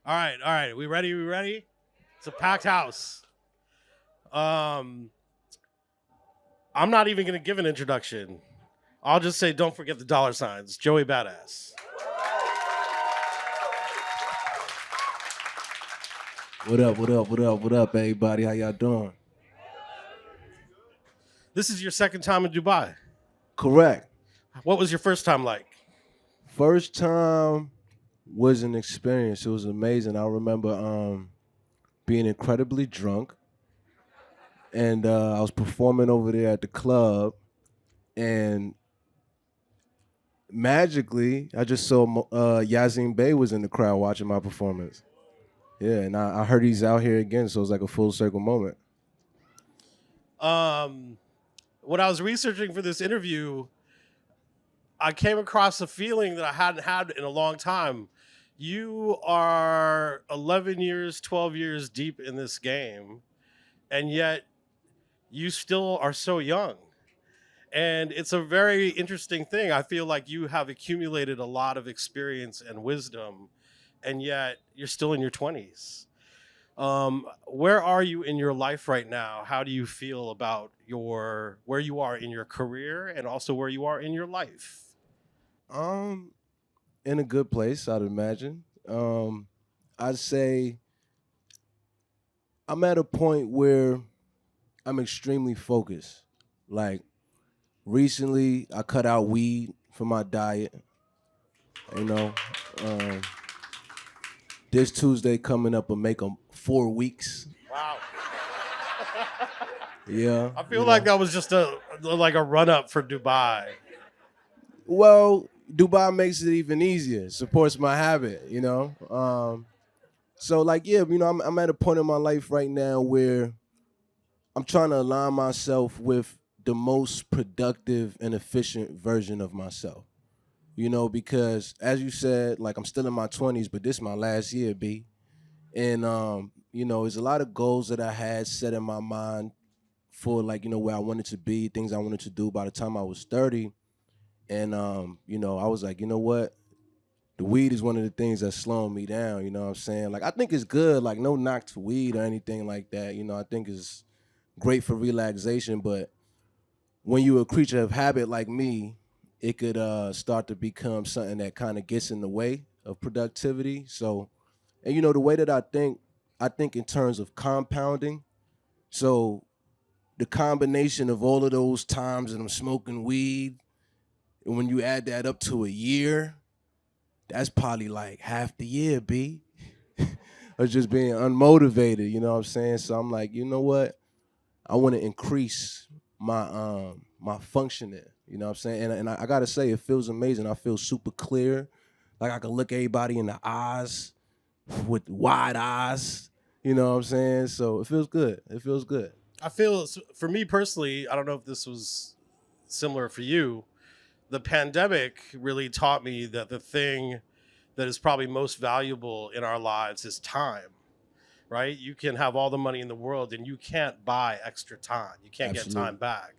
All right. We ready? We ready? It's a packed house. Um, I'm not even gonna give an introduction. I'll just say, don't forget the dollar signs. Joey Badass. What up? What up? What up? What up, everybody? How y'all doing? This is your second time in Dubai. Correct. What was your first time like? First time was an experience. It was amazing. I remember being incredibly drunk, and I was performing over there at the club, and magically, I just saw Yazin Bey was in the crowd watching my performance. Yeah, and I heard he's out here again, so it was like a full circle moment. Um, when I was researching for this interview, I came across a feeling that I hadn't had in a long time. You are 11 years, 12 years deep in this game, and yet you still are so young. And it's a very interesting thing. I feel like you have accumulated a lot of experience and wisdom, and yet you're still in your 20s. Where are you in your life right now? How do you feel about your where you are in your career and also where you are in your life? Um, in a good place, I'd imagine. I'd say I'm at a point where I'm extremely focused. Like recently, I cut out weed from my diet. You know, um, this Tuesday coming up will make them 4 weeks. Wow. Yeah, I feel like that was just a run up for Dubai. Well, Dubai makes it even easier. Supports my habit. So like yeah, I'm at a point in my life right now where I'm trying to align myself with the most productive and efficient version of myself. Because as you said, like I'm still in my 20s, but this is my last year, B. And there's a lot of goals that I had set in my mind for like, where I wanted to be, things I wanted to do by the time I was 30. And I was like, you know what? The weed is one of the things that's slowing me down, you know what I'm saying? Like I think it's good, like no knock to weed or anything like that. I think it's great for relaxation, but when you're a creature of habit like me, it could start to become something that kind of gets in the way of productivity. So, and the way that I think in terms of compounding. So the combination of all of those times that I'm smoking weed, and when you add that up to a year, that's probably like half the year, B. Of just being unmotivated, you know what I'm saying? So I'm like, you know what? I want to increase my functioning. You know what I'm saying? And I gotta say, it feels amazing. I feel super clear. Like I can look everybody in the eyes with wide eyes. You know what I'm saying? So it feels good. It feels good. I feel for me personally, I don't know if this was similar for you. The pandemic really taught me that the thing that is probably most valuable in our lives is time, right? You can have all the money in the world and you can't buy extra time. You can't get time Absolutely. back.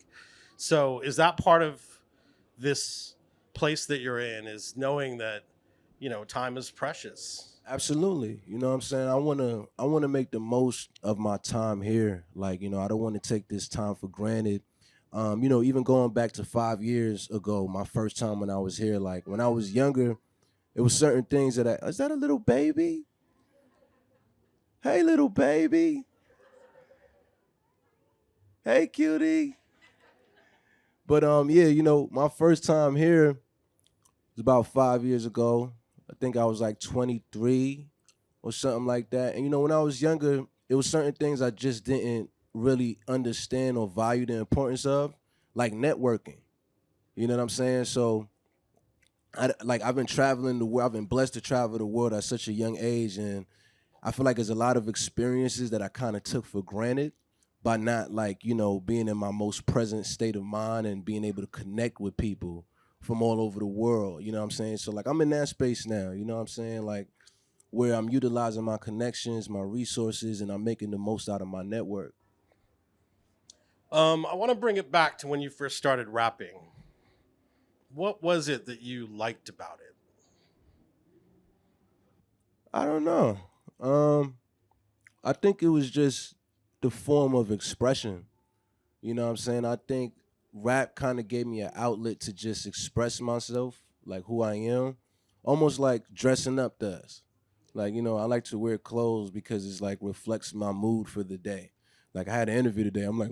So, is that part of this place that you're in is knowing that, time is precious? Absolutely. You know what I'm saying? I wanna make the most of my time here. Like, I don't want to take this time for granted. Even going back to 5 years ago, my first time when I was here, like when I was younger, it was certain things that is that a little baby? Hey little baby. Hey cutie. But yeah, my first time here was about 5 years ago. I think I was like 23 or something like that. And when I was younger, it was certain things I just didn't really understand or value the importance of, like networking. You know what I'm saying? So, I've been traveling the world. I've been blessed to travel the world at such a young age, and I feel like there's a lot of experiences that I kind of took for granted by not like being in my most present state of mind and being able to connect with people from all over the world. You know what I'm saying? So like I'm in that space now. You know what I'm saying? Like where I'm utilizing my connections, my resources, and I'm making the most out of my network. I want to bring it back to when you first started rapping. What was it that you liked about it? I don't know. Um, I think it was just the form of expression. You know what I'm saying? I think rap kind of gave me an outlet to just express myself, like who I am, almost like dressing up does. Like, I like to wear clothes because it's like reflects my mood for the day. Like I had an interview today. I'm like,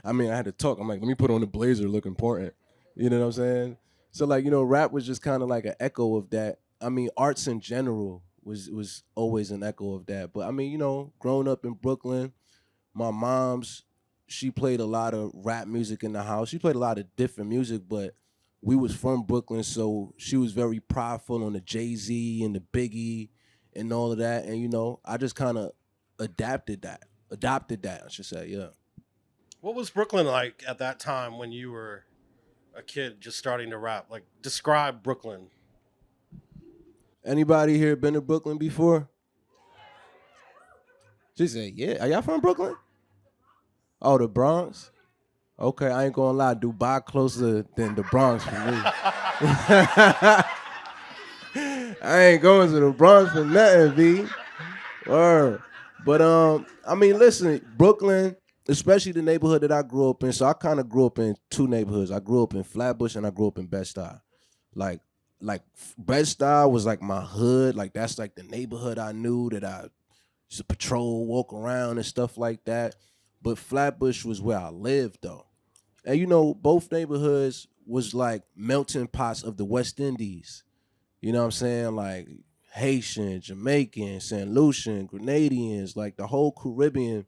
I had to talk. I'm like, let me put on a blazer, look important. You know what I'm saying? So like, rap was just kind of like an echo of that. I mean, arts in general was always an echo of that. But I mean, growing up in Brooklyn, my mom's she played a lot of rap music in the house. She played a lot of different music, but we was from Brooklyn, so she was very prideful on the Jay-Z and the Biggie and all of that. And I just kind of adopted that, I should say. Yeah. What was Brooklyn like at that time when you were a kid just starting to rap? Like, describe Brooklyn. Anybody here been to Brooklyn before? She said, "Yeah." Are y'all from Brooklyn? Oh, the Bronx. Okay, I ain't gonna lie. Dubai closer than the Bronx for me. I ain't going to the Bronx for nothing, V. Word. But I mean, listen, Brooklyn, especially the neighborhood that I grew up in. So I kind of grew up in two neighborhoods. I grew up in Flatbush and I grew up in Bed-Stuy. Like, like Bed-Stuy was like my hood. Like that's like the neighborhood I knew that I used to patrol, walk around and stuff like that. But Flatbush was where I lived though. And both neighborhoods was like melting pots of the West Indies. You know what I'm saying? Like Haitian, Jamaican, St. Lucian, Grenadians, like the whole Caribbean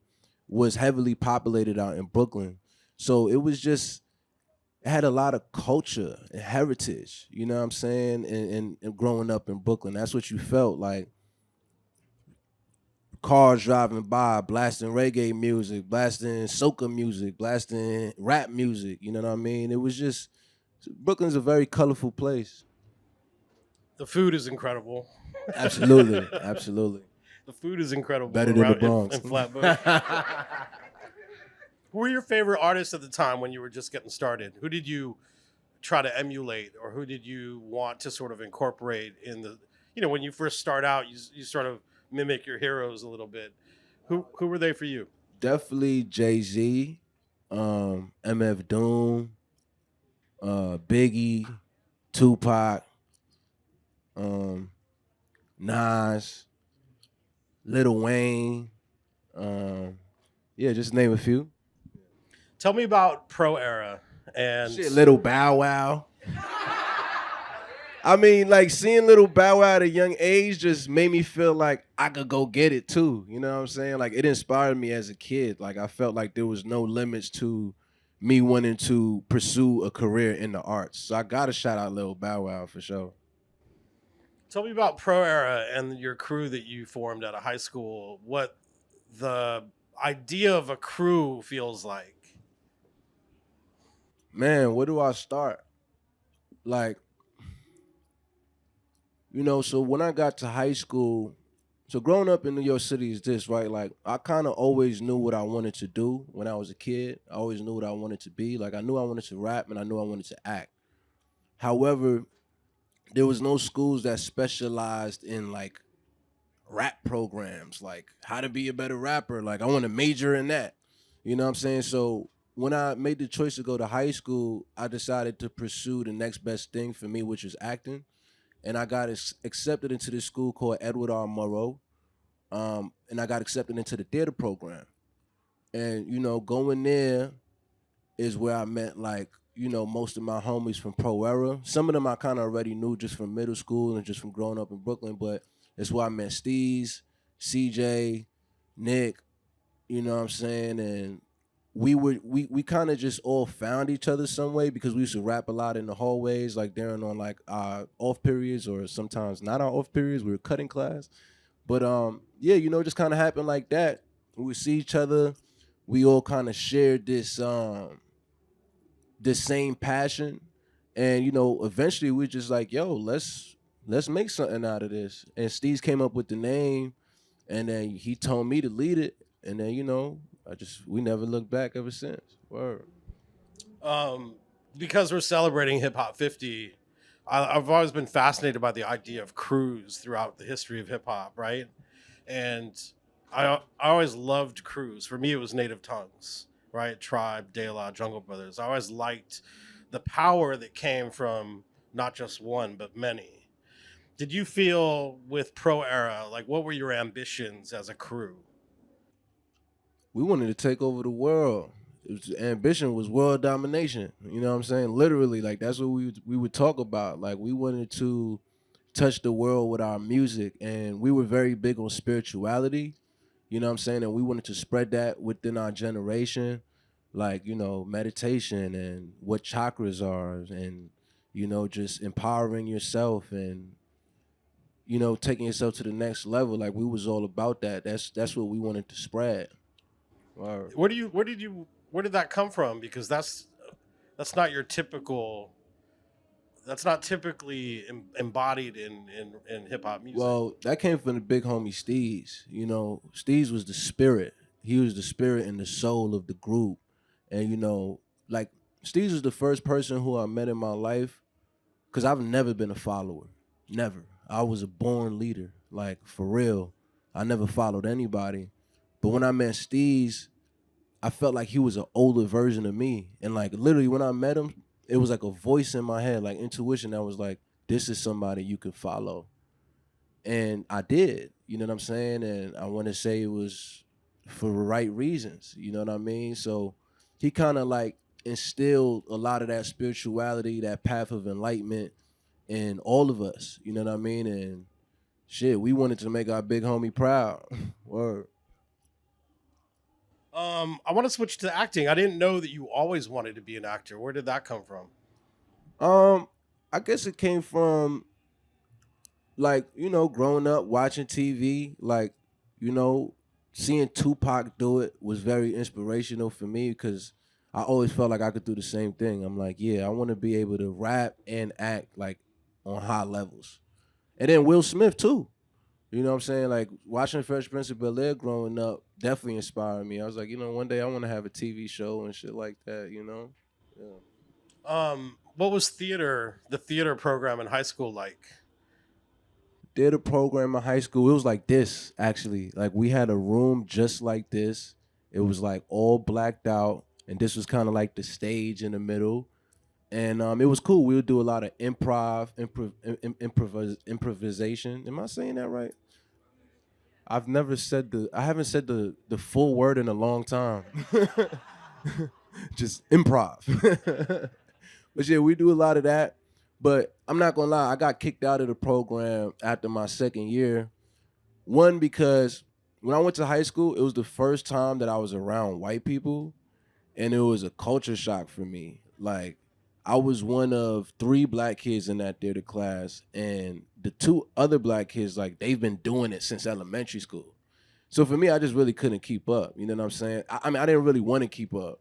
was heavily populated out in Brooklyn. So it had a lot of culture and heritage, you know what I'm saying? And growing up in Brooklyn, that's what you felt like cars driving by, blasting reggae music, blasting soca music, blasting rap music, you know what I mean? It was just Brooklyn's a very colorful place. The food is incredible. Absolutely, absolutely. The food is incredible Better than the around Bronx. in Flatbush. Who were your favorite artists at the time when you were just getting started? Who did you try to emulate, or who did you want to sort of incorporate in the? When you first start out, you sort of mimic your heroes a little bit. Who were they for you? Definitely Jay-Z, MF Doom, Biggie, Tupac, um, Nas, Lil Wayne. Um, yeah, just name a few. Tell me about Pro Era and Shit, Little Bow Wow. I mean, like seeing Little Bow Wow at a young age just made me feel like I could go get it too. You know what I'm saying? Like it inspired me as a kid. Like I felt like there was no limits to me wanting to pursue a career in the arts. So I gotta shout out Little Bow Wow for sure. tell me about Pro Era and your crew that you formed at a high school. What the idea of a crew feels like. Man, where do I start? Like, so when I got to high school, so growing up in New York City is this, right? Like I kind of always knew what I wanted to do when I was a kid. I always knew what I wanted to be. Like I knew I wanted to rap and I knew I wanted to act. However, there was no schools that specialized in like rap programs, like how to be a better rapper. Like I want to major in that. You know what I'm saying? So when I made the choice to go to high school, I decided to pursue the next best thing for me, which is acting. And I got accepted into this school called Edward R. Murrow. And I got accepted into the theater program. And going there is where I met like most of my homies from Pro Era. Some of them I kind of already knew just from middle school and just from growing up in Brooklyn, but it's where I met Steez, CJ, Nick. You know what I'm saying? And we kind of just all found each other some way because we used to rap a lot in the hallways, like during on like our off periods or sometimes not our off periods. We were cutting class, but yeah, it just kind of happened like that. We would see each other. We all kind of shared this same passion, and eventually we just like, yo, let's make something out of this. And Steve came up with the name, and then he told me to lead it, and then we never looked back ever since. Word. Um, because we're celebrating Hip Hop 50, I've always been fascinated by the idea of crews throughout the history of hip hop, right? And I always loved crews. For me, it was Native Tongues, right? Tribe, De La, Jungle Brothers. I always liked the power that came from not just one but many. Did you feel with Pro Era, like what were your ambitions as a crew? We wanted to take over the world. Ambition was world domination. You know what I'm saying? Literally, like that's what we would talk about. Like we wanted to touch the world with our music, and we were very big on spirituality. You know what I'm saying? And we wanted to spread that within our generation, like meditation and what chakras are, and just empowering yourself and taking yourself to the next level. Like we was all about that. That's what we wanted to spread. Word. Where did that come from? Because that's not your typical. That's not typically embodied in hip hop music. Well, that came from the big homie Steez. Steez was the spirit. He was the spirit and the soul of the group. And like Steez was the first person who I met in my life because I've never been a follower. Never. I was a born leader. Like for real. I never followed anybody. But when I met Steez, I felt like he was an older version of me. And like literally when I met him, it was like a voice in my head, like intuition that was like, this is somebody you can follow. And I did, you know what I'm saying? And I want to say it was for the right reasons, you know what I mean? So he kind of like instilled a lot of that spirituality, that path of enlightenment in all of us, you know what I mean? And shit, we wanted to make our big homie proud. Word. I want to switch to acting. I didn't know that you always wanted to be an actor. Where did that come from? Um, I guess it came from like growing up watching TV, like you know seeing Tupac do it was very inspirational for me because I always felt like I could do the same thing. I'm like, yeah, I want to be able to rap and act like on high levels. And then Will Smith too. You know what I'm saying? Like watching Fresh Prince of Bel Air growing up definitely inspired me. I was like, one day I want to have a TV show and shit like that. Yeah. What was the theater program in high school like? Did a program in high school. It was like this, actually. Like we had a room just like this. It was like all blacked out, and this was kind of like the stage in the middle. And it was cool. We would do a lot of improvisation. Am I saying that right? I haven't said the full word in a long time. Just improv. But yeah, we do a lot of that. But I'm not gonna lie, I got kicked out of the program after my second year. One, because when I went to high school, it was the first time that I was around white people, and it was a culture shock for me. Like, I was one of three black kids in that theater class, and the two other black kids, like, they've been doing it since elementary school. So for me, I just really couldn't keep up. You know what I'm saying? I mean, I didn't really want to keep up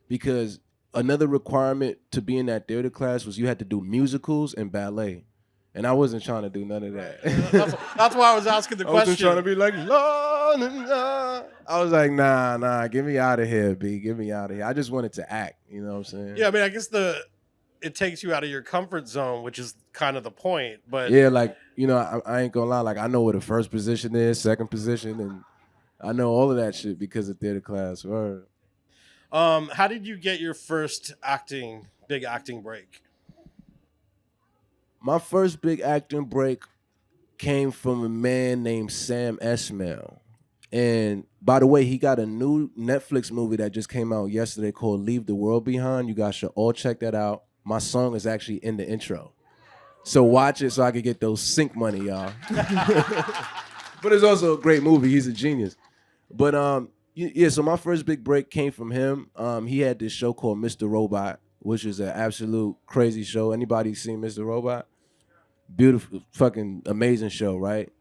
because another requirement to be in that theater class was you had to do musicals and ballet. And I wasn't trying to do none of Right. that. That's why I was asking the I wasn't trying to question. be like, la, na, na. I was like, nah, get me out of here, B. Get me out of here. I just wanted to act. You know what I'm saying? Yeah, I mean, I guess the it takes you out of your comfort zone, which is kind of the point. But Yeah, like, I ain't gonna lie. Like, I know what the first position is, second position, and I know all of that shit because of theater class. Word. how did you get your first big acting break? My first big acting break came from a man named Sam Esmail. And by the way, he got a new Netflix movie that just came out yesterday called Leave the World Behind. You guys should all check that out. My song is actually in the intro. So watch it so I can get those sync money, y'all. But it's also a great movie. He's a genius. But yeah, so my first big break came from him. He had this show called Mr. Robot, which is an absolute crazy show. Anybody seen Mr. Robot? Beautiful, fucking amazing show, right?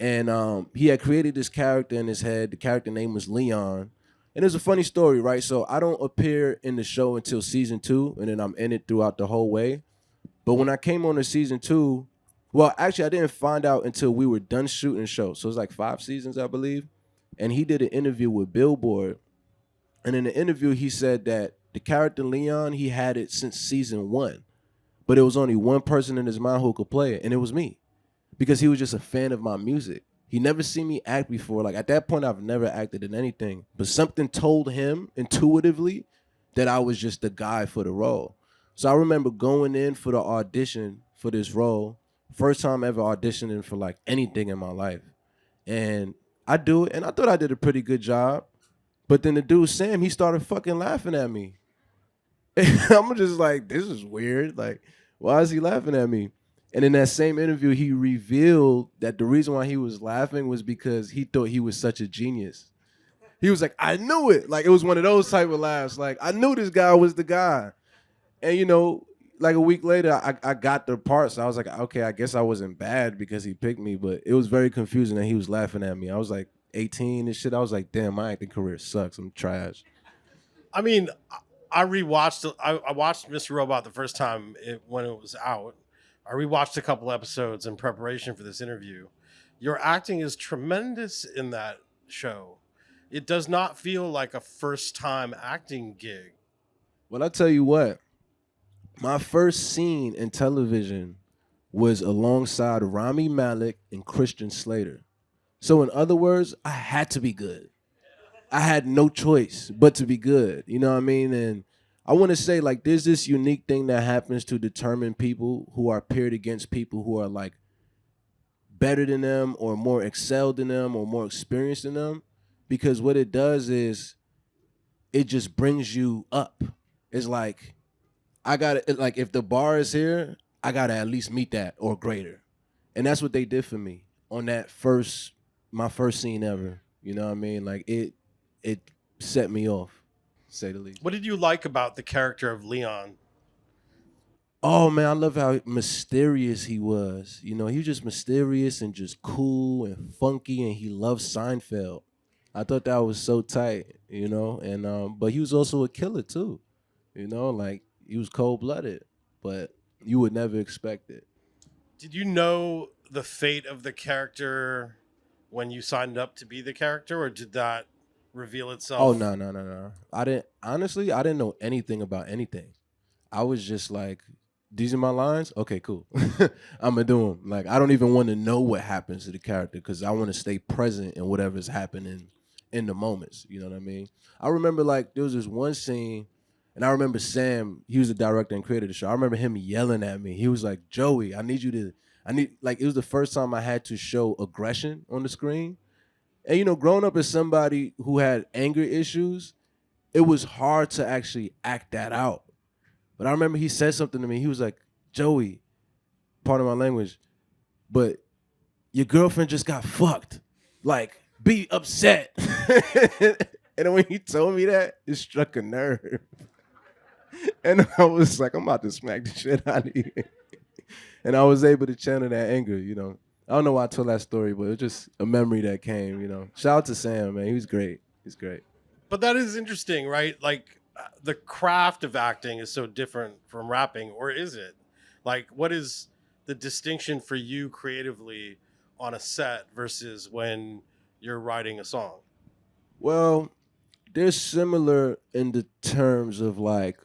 And he had created this character in his head. The character name was Leon. And it's a funny story, right? So I don't appear in the show until season 2, and then I'm in it throughout the whole way. But when I came on to season 2, well, actually, I didn't find out until we were done shooting the show. So it was like 5 seasons, I believe. And he did an interview with Billboard. And in the interview, he said that the character Leon, he had it since season 1. But it was only one person in his mind who could play it, and it was me. Because he was just a fan of my music. He never seen me act before. Like at that point, I've never acted in anything. But something told him intuitively that I was just the guy for the role. So I remember going in for the audition for this role, first time ever auditioning for like anything in my life. And I do it, and I thought I did a pretty good job. But then the dude Sam, he started fucking laughing at me. And I'm just like, this is weird. Like, why is he laughing at me? And in that same interview, he revealed that the reason why he was laughing was because he thought he was such a genius. He was like, I knew it. Like, it was one of those type of laughs. Like, I knew this guy was the guy. And, like a week later, I got the part. So I was like, okay, I guess I wasn't bad because he picked me. But it was very confusing that he was laughing at me. I was like 18 and shit. I was like, damn, my acting career sucks. I'm trash. I mean, I rewatched. I watched Mr. Robot the first time when it was out. I rewatched a couple episodes in preparation for this interview. Your acting is tremendous in that show. It does not feel like a first time acting gig. Well, I tell you what, my first scene in television was alongside Rami Malek and Christian Slater. So, in other words, I had to be good. I had no choice but to be good. You know what I mean? And I want to say, like, there's this unique thing that happens to determine people who are paired against people who are like better than them or more excelled than them or more experienced than them. Because what it does is it just brings you up. It's like, I got to, like, if the bar is here, I got to at least meet that or greater. And that's what they did for me on my first scene ever. You know what I mean? Like, it set me off, to say the least. What did you like about the character of Leon? Oh man, I love how mysterious he was. He was just mysterious and just cool and funky, and he loved Seinfeld. I thought that was so tight, and but he was also a killer too. Like he was cold blooded, but you would never expect it. Did you know the fate of the character when you signed up to be the character, or did that reveal Oh itself? no, no, no, no. I didn't know anything about anything. I was just like, these are my lines. Okay, cool. I'm gonna do them. Like I don't even want to know what happens to the character because I want to stay present in whatever's happening in the moments. You know what I mean? I remember like there was this one scene, and I remember Sam. He was the director and creator of the show. I remember him yelling at me. He was like, "Joey, I need you to. I need like it was the first time I had to show aggression on the screen." And growing up as somebody who had anger issues, it was hard to actually act that out. But I remember he said something to me. He was like, Joey, pardon my language, but your girlfriend just got fucked. Like, be upset. And when he told me that, it struck a nerve. And I was like, I'm about to smack the shit out of you. And I was able to channel that anger. I don't know why I told that story, but it was just a memory that came. Shout out to Sam, man. He was great. He's great. But that is interesting, right? Like the craft of acting is so different from rapping, or is it? Like, what is the distinction for you creatively on a set versus when you're writing a song? Well, they're similar in the terms of like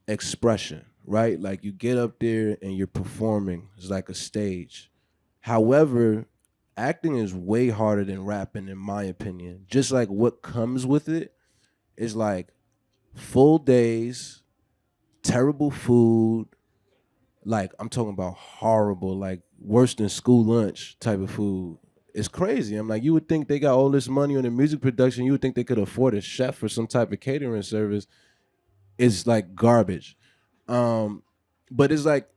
expression, right? Like you get up there and you're performing. It's like a stage. However, acting is way harder than rapping, in my opinion. Just like what comes with it is like full days, terrible food. Like I'm talking about horrible, like worse than school lunch type of food. It's crazy. I'm like, you would think they got all this money on the music production. You would think they could afford a chef or some type of catering service. It's like garbage. Um, but it's like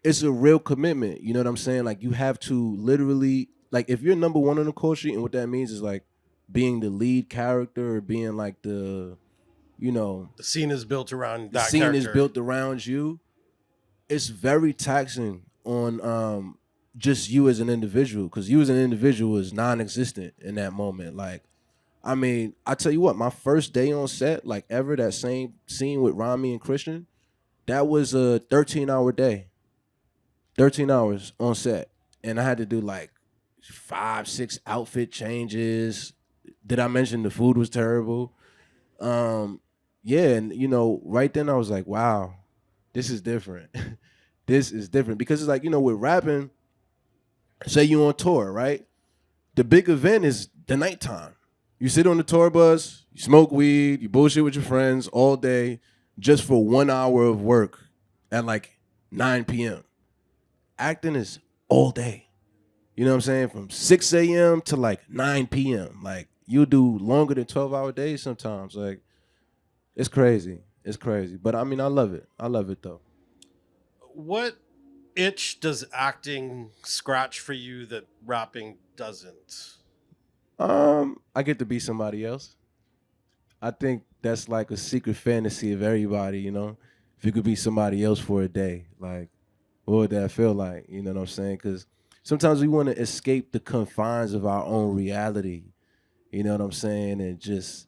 it's a real commitment. You know what I'm saying? Like you have to literally like if you're number one on the call sheet, and what that means is like being the lead character or being like The scene is built around the that scene is character. built around you. It's very taxing on just you as an individual because you as an individual is non-existent in that moment. Like, I mean, I tell you what, my first day on set, like ever, that same scene with Rami and Christian, that was a 13-hour day, 13 hours on set, and I had to do like 5, 6 outfit changes. Did I mention the food was terrible? Yeah, and right then I was like, wow, this is different. This is different because it's like with rapping, say you on tour, right? The big event is the nighttime. You sit on the tour bus, you smoke weed, you bullshit with your friends all day just for 1 hour of work at like 9 p.m. Acting is all day. You know what I'm saying? From 6 a.m. to like 9 p.m. Like you do longer than 12-hour days sometimes. Like it's crazy. It's crazy. But I mean, I love it. I love it though. What itch does acting scratch for you that rapping doesn't? I get to be somebody else. I think that's like a secret fantasy of everybody, you know? If you could be somebody else for a day, like, what would that feel like? You know what I'm saying? Because sometimes we want to escape the confines of our own reality, you know what I'm saying? And just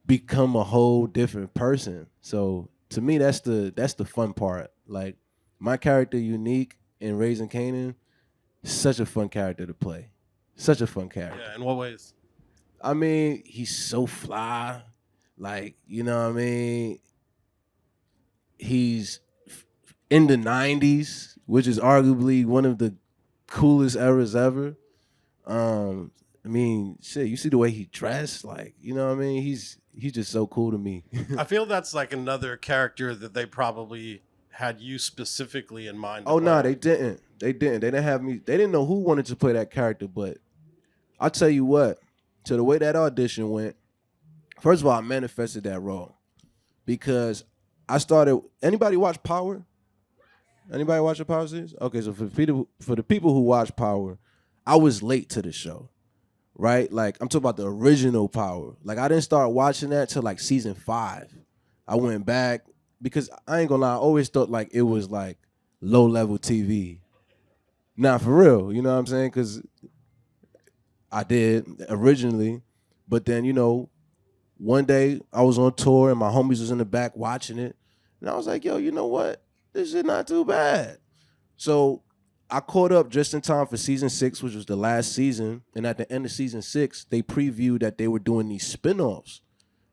become a whole different person. So to me, that's the fun part. Like, my character, Unique in Raising Canaan, such a fun character to play. Such a fun character. Yeah, in what ways? I mean, he's so fly. Like, you know what I mean? He's in the 90s, which is arguably one of the coolest eras ever. I mean, shit, you see the way he dressed, like, you know what I mean? He's just so cool to me. I feel that's like another character that they probably had you specifically in mind to Oh no, play. they didn't. They didn't. They didn't have me. They didn't know who wanted to play that character, but I'll tell you what, to the way that audition went, first of all, I manifested that role because I started. Anybody watch Power? Anybody watch the Power series? Okay, so for the people who watch Power, I was late to the show, right? Like I'm talking about the original Power. Like I didn't start watching that till like season 5. I went back because I ain't gonna lie, I always thought like it was like low level TV. Nah, for real, you know what I'm saying? Because I did originally, but then one day I was on tour and my homies was in the back watching it, and I was like, yo, you know what? This is not too bad. So I caught up just in time for season 6, which was the last season. And at the end of season 6, they previewed that they were doing these spinoffs.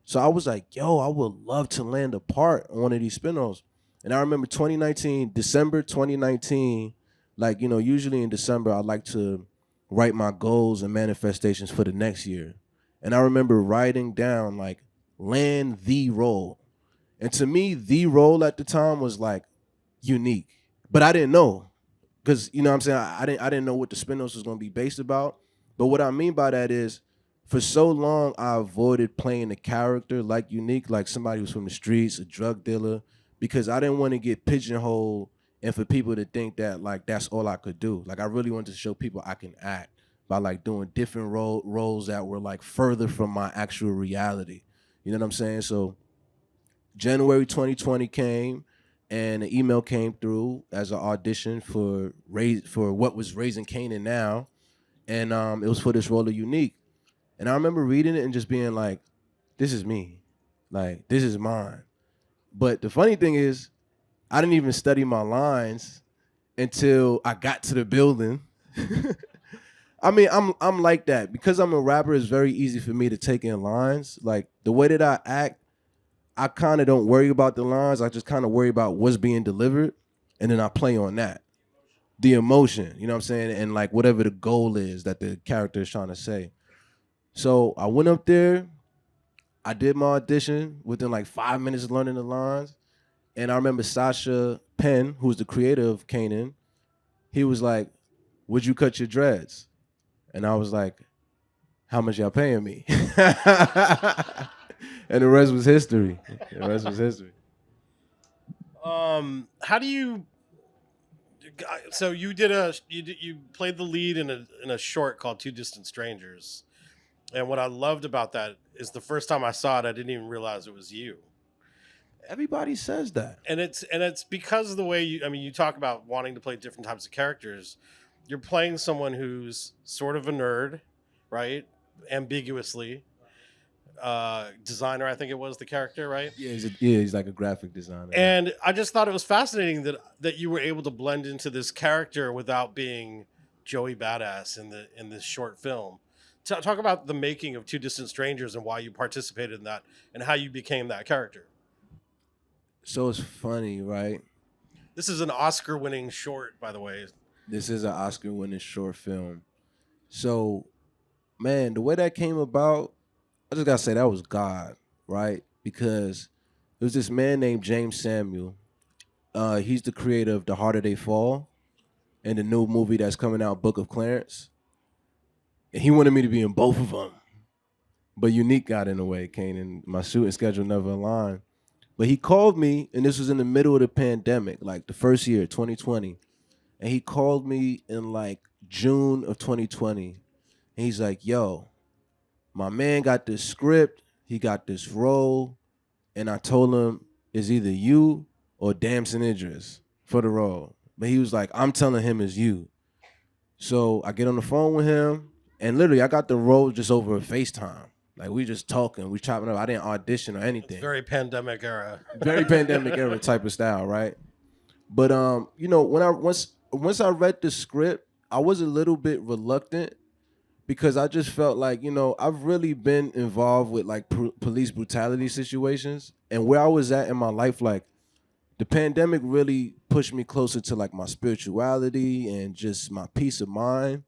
So I was like, yo, I would love to land a part on one of these spinoffs. And I remember 2019, December 2019, like, usually in December, I like to write my goals and manifestations for the next year. And I remember writing down, like, land the role. And to me, the role at the time was like Unique. But I didn't know. Because you know what I'm saying, I didn't know what the spinoffs was gonna be based about. But what I mean by that is, for so long I avoided playing a character like Unique, like somebody who's from the streets, a drug dealer, because I didn't want to get pigeonholed and for people to think that like that's all I could do. Like I really wanted to show people I can act by like doing different roles that were like further from my actual reality. You know what I'm saying? So January 2020 came, and an email came through as an audition for what was Raising Canaan now, and it was for this role of Unique. And I remember reading it and just being like, "This is me, like this is mine." But the funny thing is, I didn't even study my lines until I got to the building. I mean, I'm like that because I'm a rapper. It's very easy for me to take in lines. Like the way that I act, I kind of don't worry about the lines. I just kind of worry about what's being delivered, and then I play on that, the emotion. You know what I'm saying? And like whatever the goal is that the character is trying to say. So I went up there. I did my audition within like 5 minutes of learning the lines, and I remember Sasha Penn, who's the creator of Kanan. He was like, "Would you cut your dreads?" And I was like, "How much y'all paying me?" And the rest was history. The rest was history. How do you? So you played the lead in a short called Two Distant Strangers, and what I loved about that is the first time I saw it, I didn't even realize it was you. Everybody says that. And it's because of the way you. I mean, you talk about wanting to play different types of characters. You're playing someone who's sort of a nerd, right? Ambiguously, designer. I think it was the character, right? Yeah, he's like a graphic designer. And I just thought it was fascinating that you were able to blend into this character without being Joey Badass in this short film. Talk about the making of Two Distant Strangers and why you participated in that and how you became that character. So it's funny, right? This is an Oscar-winning short, by the way. This is an Oscar-winning short film. So Man, the way that came about, I just gotta say that was God, right? Because there was this man named James Samuel. He's the creator of The Harder They Fall and the new movie that's coming out, Book of Clarence. And he wanted me to be in both of them. But Unique got in the way, Kane, and my shooting schedule never aligned. But he called me, and this was in the middle of the pandemic, like the first year, 2020. And he called me in like June of 2020. And he's like, yo, my man got this script, he got this role, and I told him it's either you or Damson Idris for the role. But he was like, I'm telling him it's you. So I get on the phone with him, and literally I got the role just over FaceTime. Like we just talking, we chopping up. I didn't audition or It's anything. very pandemic era. Very pandemic era type of style, right? But when I once I read the script, I was a little bit reluctant because I just felt like, I've really been involved with like police brutality situations, and where I was at in my life, like the pandemic really pushed me closer to like my spirituality and just my peace of mind.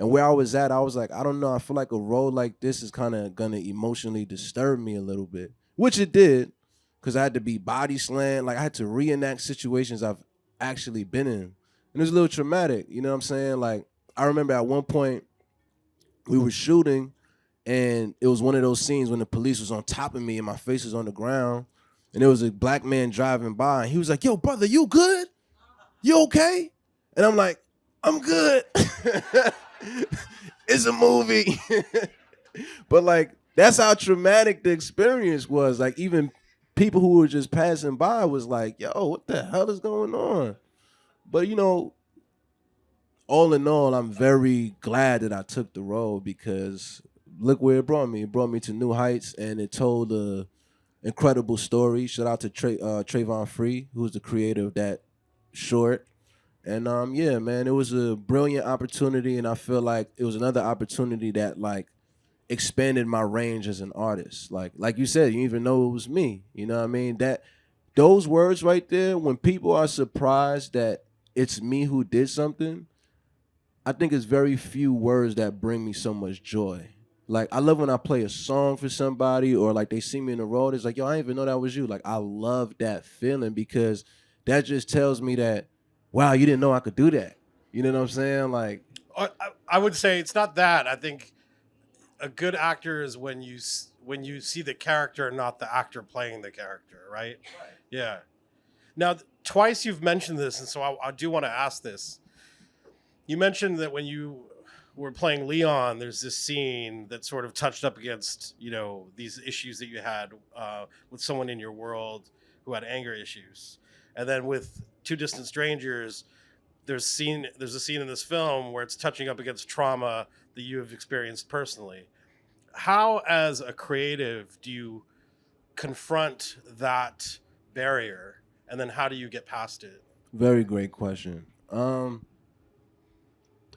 And where I was at, I was like, I don't know, I feel like a role like this is kind of gonna emotionally disturb me a little bit, which it did, because I had to be body slammed, like I had to reenact situations I've actually been in, and it was a little traumatic. You know what I'm saying? Like I remember at one point we were shooting, and it was one of those scenes when the police was on top of me and my face was on the ground, and there was a black man driving by, and he was like, "Yo, brother, you good? You okay?" And I'm like, "I'm good." It's a movie. But like that's how traumatic the experience was. Like even people who were just passing by was like, "Yo, what the hell is going on?" But all in all, I'm very glad that I took the role because look where it brought me. It brought me to new heights, and it told a incredible story. Shout out to Trayvon Free, who's the creator of that short. And yeah, man, it was a brilliant opportunity, and I feel like it was another opportunity that like expanded my range as an artist. Like you said, you even know it was me. You know what I mean? That those words right there, when people are surprised that it's me who did something, I think it's very few words that bring me so much joy. Like I love when I play a song for somebody or like they see me in the road. It's like, yo, I didn't even know that was you. Like I love that feeling because that just tells me that, wow, you didn't know I could do that. You know what I'm saying? Like, I would say it's not that. I think a good actor is when when you see the character, not the actor playing the character, right? Yeah. Now, twice you've mentioned this, and so I do want to ask this. You mentioned that when you were playing Leon, there's this scene that sort of touched up against, these issues that you had with someone in your world who had anger issues. And then with Two Distant Strangers, there's a scene in this film where it's touching up against trauma that you have experienced personally. How, as a creative, do you confront that barrier, and then how do you get past it? very great question. I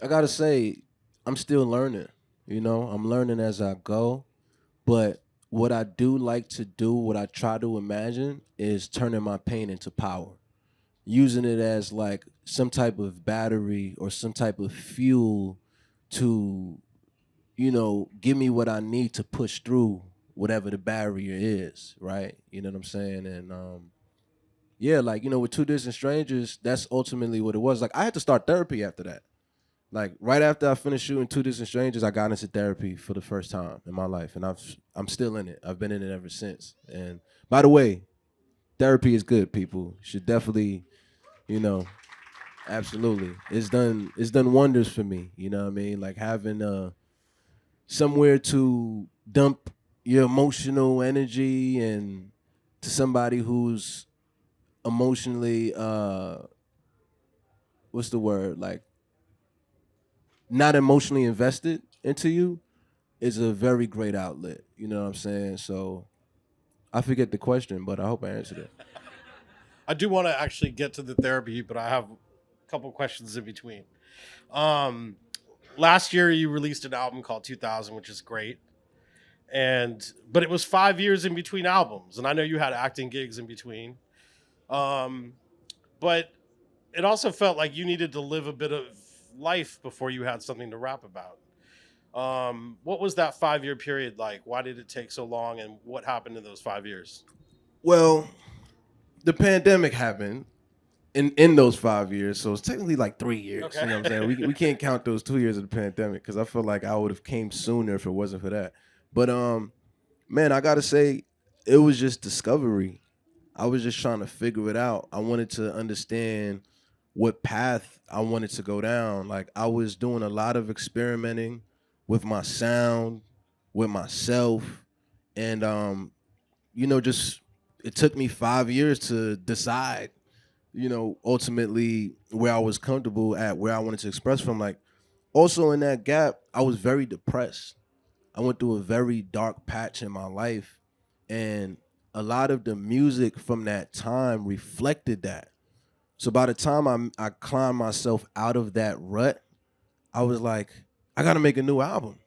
gotta say, I'm still learning. I'm learning as I go. But what I do like to do, what I try to imagine, is turning my pain into power, using it as like some type of battery or some type of fuel to, give me what I need to push through whatever the barrier is, right? You know what I'm saying? And yeah, like, with Two Distant Strangers, that's ultimately what it was. Like I had to start therapy after that. Like right after I finished shooting Two Distant Strangers, I got into therapy for the first time in my life, and I'm still in it. I've been in it ever since. And by the way, therapy is good. People should definitely, you know, absolutely. It's done wonders for me. You know what I mean? Like having somewhere to dump your emotional energy and to somebody who's emotionally what's the word, like not emotionally invested into you is a very great outlet. You know what I'm saying? So I forget the question, but I hope I answered it. I do want to actually get to the therapy, but I have a couple questions in between. Um, Last year you released an album called 2000, which is great, and but it was 5 years in between albums, and I know you had acting gigs in between. Um, but it also felt like you needed to live a bit of life before you had something to rap about. What was that 5 year period like? Why did it take so long, and what happened in those 5 years? Well, the pandemic happened in those 5 years, so it's technically like 3 years. Okay. You know what I'm saying? We can't count those 2 years of the pandemic because I feel like I would have came sooner if it wasn't for that. But man, I gotta say, it was just discovery. I was just trying to figure it out. I wanted to understand what path I wanted to go down. Like I was doing a lot of experimenting with my sound, with myself, and just it took me 5 years to decide, ultimately where I was comfortable at, where I wanted to express from. Like also in that gap, I was very depressed. I went through a very dark patch in my life, and a lot of the music from that time reflected that. So by the time I climbed myself out of that rut, I was like, I got to make a new album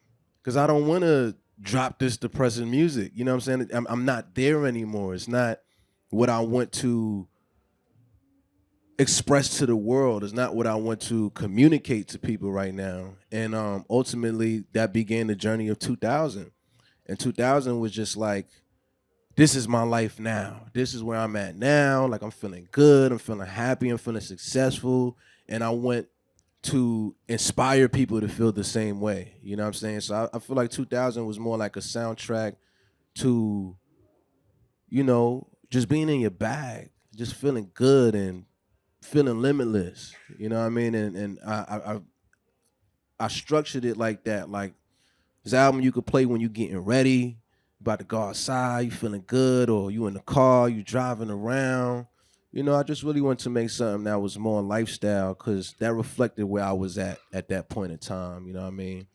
because I don't want to drop this depressing music. You know what I'm saying? I'm not there anymore. It's not what I want to express to the world. It's not what I want to communicate to people right now. And ultimately, that began the journey of 2000. And 2000 was just like, this is my life now. This is where I'm at now. Like I'm feeling good. I'm feeling happy. I'm feeling successful. And I went to inspire people to feel the same way. You know what I'm saying? So I feel like 2000 was more like a soundtrack to, just being in your bag, just feeling good and feeling limitless. You know what I mean? And I structured it like that. Like this album you could play when you getting ready, about to go outside, you feeling good, or you in the car, you driving around. I just really wanted to make something that was more lifestyle because that reflected where I was at that point in time. You know what I mean?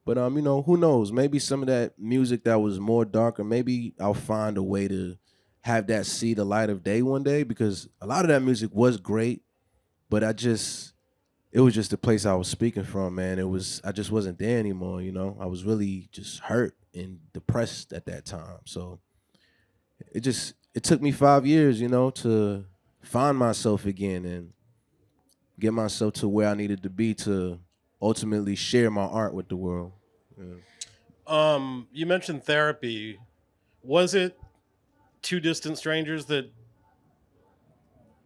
But who knows? Maybe some of that music that was more darker, maybe I'll find a way to have that see the light of day one day because a lot of that music was great, but it was just the place I was speaking from, man. I just wasn't there anymore. I was really just hurt and depressed at that time. So it took me 5 years, to find myself again and get myself to where I needed to be to ultimately share my art with the world. Yeah. You mentioned therapy. Was it two distant strangers that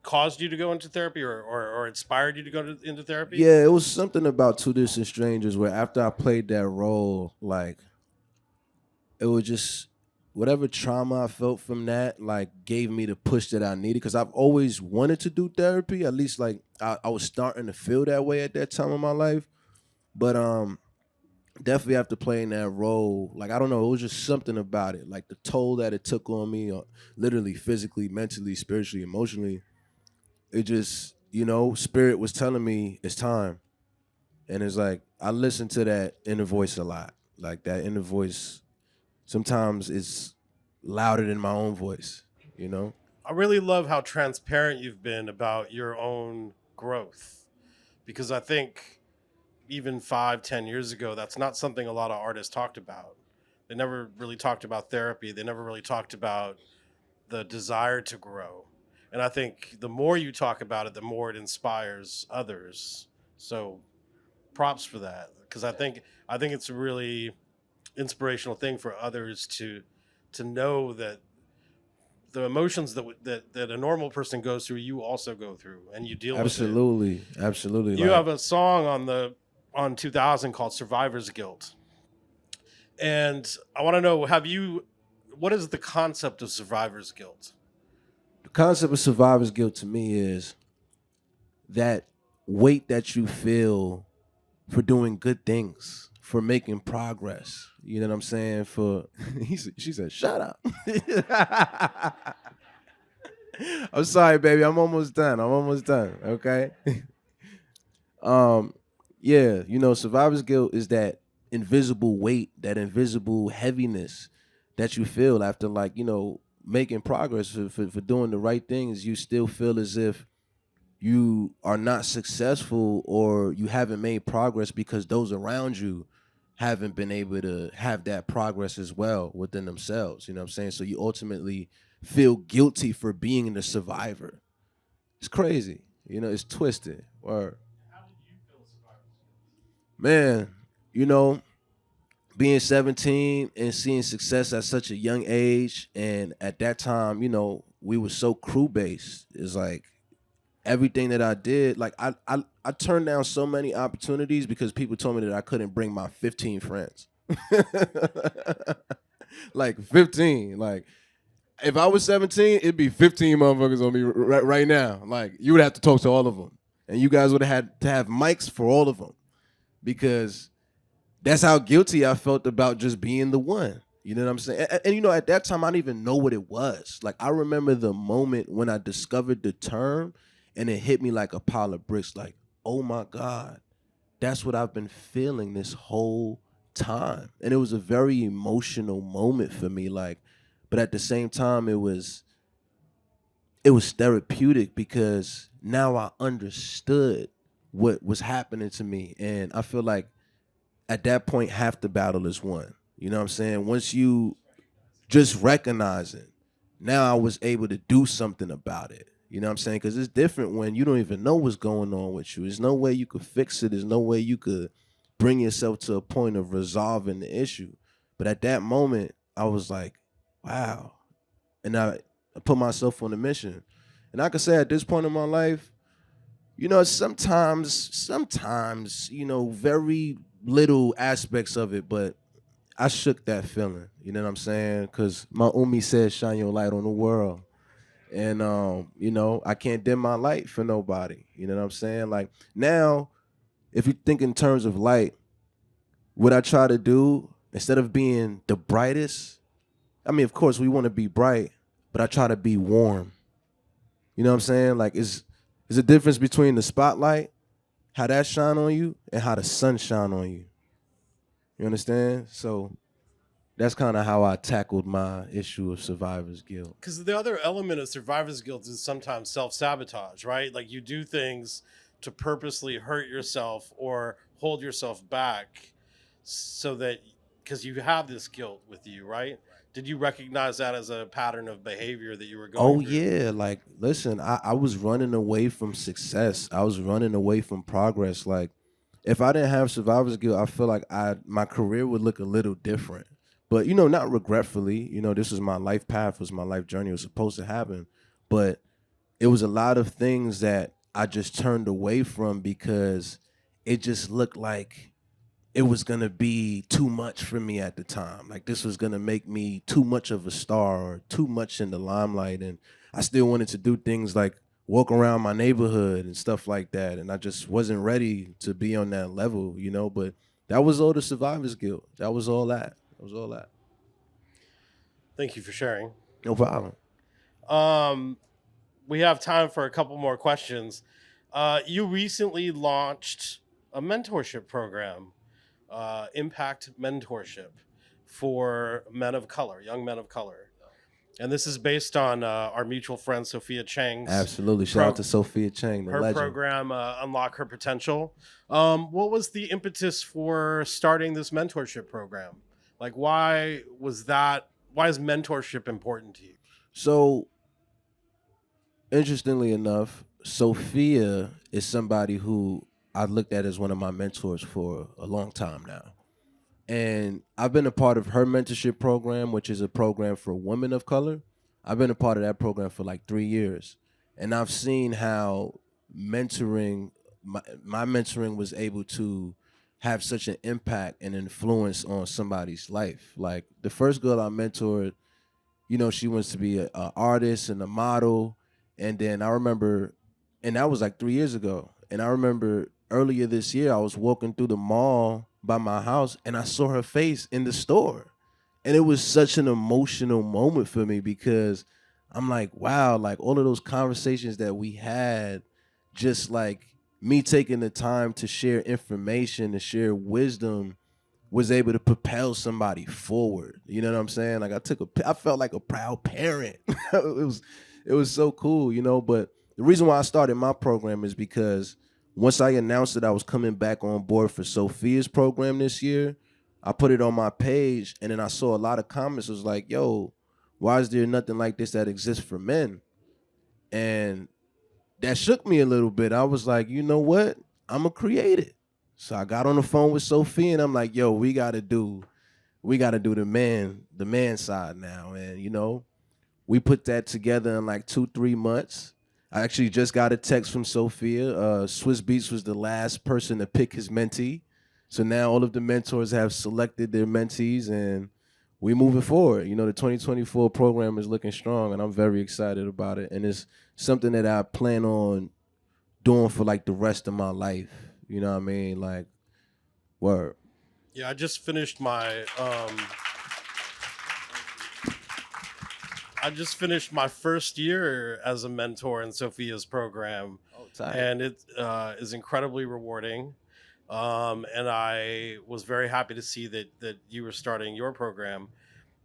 caused you to go into therapy, or inspired you to into therapy? Yeah, it was something about Two Distant Strangers where after I played that role, like it was just whatever trauma I felt from that, like gave me the push that I needed. Cause I've always wanted to do therapy. At least like I was starting to feel that way at that time of my life. But definitely after playing that role, like I don't know, it was just something about it. Like the toll that it took on me, literally physically, mentally, spiritually, emotionally. It just, spirit was telling me it's time. And it's like I listen to that inner voice a lot. Like that inner voice sometimes is louder than my own voice. I really love how transparent you've been about your own growth, because I think even 5, 10 years ago, that's not something a lot of artists talked about. They never really talked about therapy. They never really talked about the desire to grow. And I think the more you talk about it, the more it inspires others. So props for that, because I think it's a really inspirational thing for others to know that the emotions that a normal person goes through, you also go through, and you deal with it. Absolutely. Absolutely. You Like have a song on 2000 called "Survivor's Guilt," and I want to know, what is the concept of survivor's guilt? the concept of survivor's guilt to me is that weight that you feel for doing good things, for making progress. You know what I'm saying? She said, shut up. I'm sorry, baby. I'm almost done. Okay. um, yeah, survivor's guilt is that invisible weight, that invisible heaviness that you feel after like, making progress for doing the right things. You still feel as if you are not successful or you haven't made progress because those around you haven't been able to have that progress as well within themselves. You know what I'm saying? So you ultimately feel guilty for being the survivor. It's crazy. It's twisted. Or man, you know, being 17 and seeing success at such a young age, and at that time, we were so crew based. It's like everything that I did, like I turned down so many opportunities because people told me that I couldn't bring my 15 friends. Like 15. Like if I was 17, it'd be 15 motherfuckers on me right now. Like you would have to talk to all of them. And you guys would have had to have mics for all of them because that's how guilty I felt about just being the one. You know what I'm saying? And at that time, I didn't even know what it was. Like, I remember the moment when I discovered the term and it hit me like a pile of bricks. Like, oh my God, that's what I've been feeling this whole time. And it was a very emotional moment for me. Like, but at the same time, it was therapeutic because now I understood what was happening to me. And I feel like at that point, half the battle is won. You know what I'm saying? Once you just recognize it, now I was able to do something about it. You know what I'm saying? Because it's different when you don't even know what's going on with you. There's no way you could fix it. There's no way you could bring yourself to a point of resolving the issue. But at that moment, I was like, wow. And I put myself on a mission. And I could say at this point in my life, sometimes, very little aspects of it, but I shook that feeling. You know what I'm saying? Because my Umi said, "Shine your light on the world," and I can't dim my light for nobody. You know what I'm saying? Like now, if you think in terms of light, what I try to do instead of being the brightest, I mean, of course, we want to be bright, but I try to be warm. You know what I'm saying? Like, it's a difference between the spotlight, how that shine on you, and how the sun shine on you. You understand? So that's kind of how I tackled my issue of survivor's guilt. Because the other element of survivor's guilt is sometimes self-sabotage, right? Like you do things to purposely hurt yourself or hold yourself back so that because you have this guilt with you, right? Did you recognize that as a pattern of behavior that you were going Oh through? yeah, like listen, I was running away from success. I was running away from progress. Like if I didn't have survivor's guilt, I feel like my career would look a little different. But not regretfully. This was my life path, was my life journey. It was supposed to happen. But it was a lot of things that I just turned away from because it just looked like it was gonna be too much for me at the time. Like this was gonna make me too much of a star or too much in the limelight. And I still wanted to do things like walk around my neighborhood and stuff like that. And I just wasn't ready to be on that level. But that was all the survivor's guilt. That was all that. That was all that. Thank you for sharing. No problem. Um, we have time for a couple more questions. You recently launched a mentorship program, Impact Mentorship, for men of color, young men of color. And this is based on our mutual friend Sophia Chang's Absolutely. Shout out to Sophia Chang, the her legend. program, Unlock Her Potential. What was the impetus for starting this mentorship program? Like, why was that? Why is mentorship important to you? So, interestingly enough, Sophia is somebody who I looked at as one of my mentors for a long time now. And I've been a part of her mentorship program, which is a program for women of color. I've been a part of that program for like 3 years. And I've seen how mentoring, my mentoring was able to have such an impact and influence on somebody's life. Like the first girl I mentored, she wants to be an artist and a model. And then I remember, and that was like 3 years ago. And I remember earlier this year, I was walking through the mall by my house and I saw her face in the store. And it was such an emotional moment for me because I'm like, wow, like all of those conversations that we had, just like me taking the time to share information, to share wisdom, was able to propel somebody forward. You know what I'm saying? Like I felt like a proud parent. it was so cool. But the reason why I started my program is because once I announced that I was coming back on board for Sophia's program this year, I put it on my page and then I saw a lot of comments. It was like, yo, why is there nothing like this that exists for men? And that shook me a little bit. I was like, you know what? I'm going to create it. So I got on the phone with Sophia and I'm like, yo, we got to do we got to do the man side now, and we put that together in like 2-3 months. I actually just got a text from Sophia. Swiss Beats was the last person to pick his mentee, so now all of the mentors have selected their mentees, and we moving forward. The 2024 program is looking strong, and I'm very excited about it. And it's something that I plan on doing for like the rest of my life. You know what I mean? Like, word. Yeah, I just finished my first year as a mentor in Sophia's program, Oh, tight. and it is incredibly rewarding. And I was very happy to see that you were starting your program.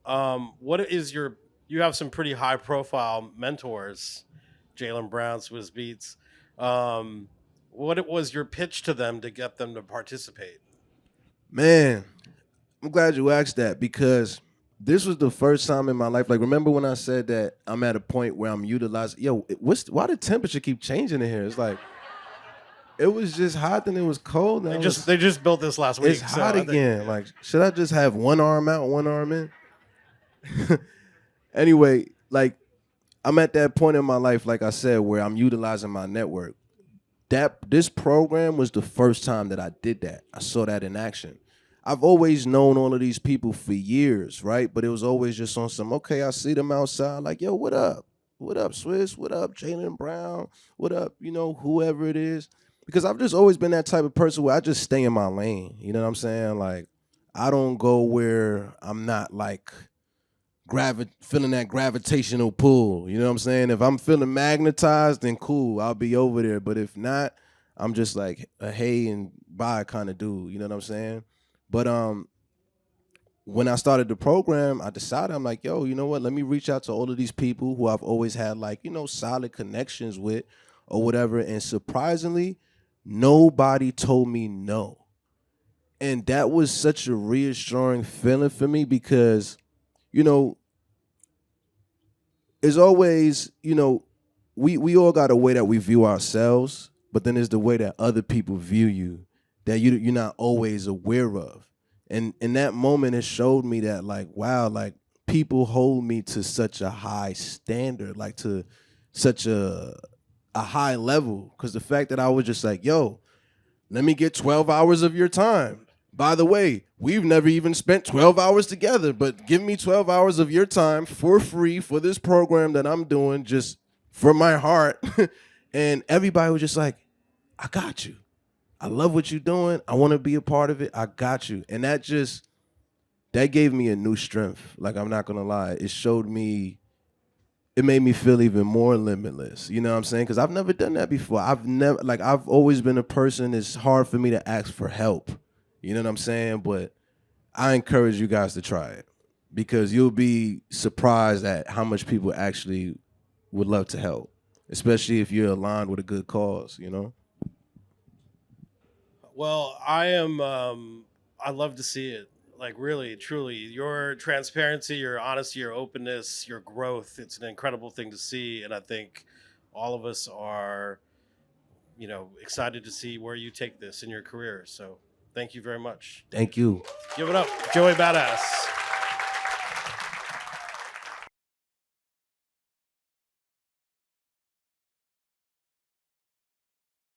What is your? You have some pretty high profile mentors, Jalen Brown, Swiss Beats. Um, what was your pitch to them to get them to participate? Man, I'm glad you asked that because this was the first time in my life. Like, remember when I said that I'm at a point where I'm utilizing? Yo, why the temperature keep changing in here? It's like it was just hot, then it was cold. They just built this last It's week, so hot I think again. yeah. Like, should I just have one arm out, one arm in? Anyway, like I'm at that point in my life, like I said, where I'm utilizing my network. This program was the first time that I did that. I saw that in action. I've always known all of these people for years, right? But it was always just on some, okay, I see them outside, like, yo, what up? What up, Swiss? What up, Jalen Brown? What up, whoever it is? Because I've just always been that type of person where I just stay in my lane. You know what I'm saying? Like, I don't go where I'm not like feeling that gravitational pull. You know what I'm saying? If I'm feeling magnetized, then cool, I'll be over there. But if not, I'm just like a hey and bye kind of dude. You know what I'm saying? But when I started the program, I decided I'm like, yo, you know what? Let me reach out to all of these people who I've always had like, solid connections with or whatever. And surprisingly, nobody told me no. And that was such a reassuring feeling for me because, you know, it's always, we all got a way that we view ourselves, but then there's the way that other people view you that you're not always aware of. And in that moment, it showed me that like, wow, like people hold me to such a high standard, like to such a high level. Cause the fact that I was just like, yo, let me get 12 hours of your time. By the way, we've never even spent 12 hours together, but give me 12 hours of your time for free for this program that I'm doing just for my heart. And everybody was just like, I got you. I love what you're doing. I want to be a part of it. I got you. And that gave me a new strength. Like, I'm not going to lie. It made me feel even more limitless. You know what I'm saying? Because I've never done that before. I've always been a person, it's hard for me to ask for help. You know what I'm saying? But I encourage you guys to try it because you'll be surprised at how much people actually would love to help, especially if you're aligned with a good cause. Well, I am. I love to see it. Like really, truly, your transparency, your honesty, your openness, your growth. It's an incredible thing to see, and I think all of us are, excited to see where you take this in your career. So, thank you very much. Thank you. Give it up, Joey Badass.